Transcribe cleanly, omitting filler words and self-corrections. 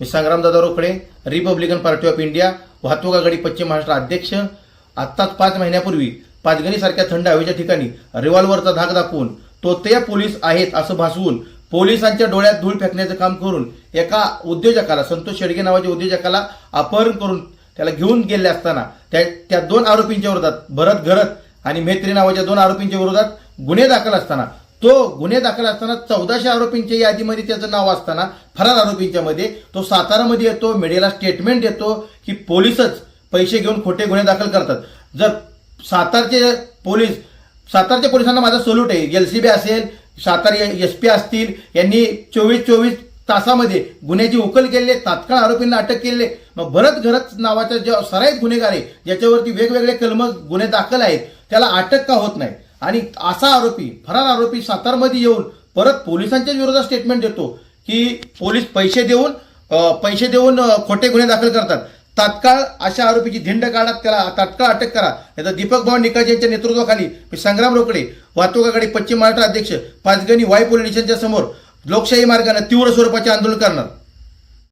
मी संग्रामदादा रोकडे, Republican party of India, वाहतूक आघाडी पश्चिम महाराष्ट्र अध्यक्ष. आत्ताच 5 महिन्यापूर्वी पाचगणीसारख्या थंड हवेच्या ठिकाणी रिव्हॉल्व्हरचा धाक दाखवून तोतया पोलीस आहेत असं भासवून पोलिसांच्या डोळ्यात धूळ फेकण्याचं काम करून एका उद्योजकाला, संतोष शेडगे नावाच्या उद्योजकाला अपहरण करून त्याला घेऊन गेले असताना त्या 2 आरोपींच्या विरोधात, भरत घरत आणि मेत्री नावाच्या 2 आरोपींच्या विरोधात गुन्हे दाखल असताना, तो गुन्हे दाखल असताना 1400 आरोपींच्या यादीमध्ये त्याचं नाव असताना फरार आरोपींच्या मध्ये तो सातारामध्ये येतो, मीडियाला स्टेटमेंट देतो की पोलीसच पैसे घेऊन खोटे गुन्हे दाखल करतात. जर सातारच्या पोलिसांना माझा सल्यूट आहे. एलसीबी असेल, सातारा एसपी असतील, यांनी 24 तासामध्ये गुन्ह्याची उकल केली, तात्काळ आरोपींना अटक केली. मग भरत घरत नावाचा जो सराईत गुन्हेगार आहे, ज्याच्यावरती वेगवेगळे कलम गुन्हे दाखल आहेत, त्याला अटक का होत नाही? आणि असा आरोपी, फरार आरोपी सातारमध्ये येऊन परत पोलिसांच्या विरोधात स्टेटमेंट देतो की पोलीस पैसे देऊन खोटे गुन्हे दाखल करतात. तात्काळ अशा आरोपीची धिंड काढा, त्याला तात्काळ अटक करा. याचा दीपक भाऊ निकाळजे यांच्या नेतृत्वाखाली मी संग्राम रोकडे, वाहतूक आघाडी पश्चिम महाराष्ट्र अध्यक्ष, पाचगणी वाय पोलीस स्टेशनच्या समोर लोकशाही मार्गाने तीव्र स्वरूपाचे आंदोलन करणार.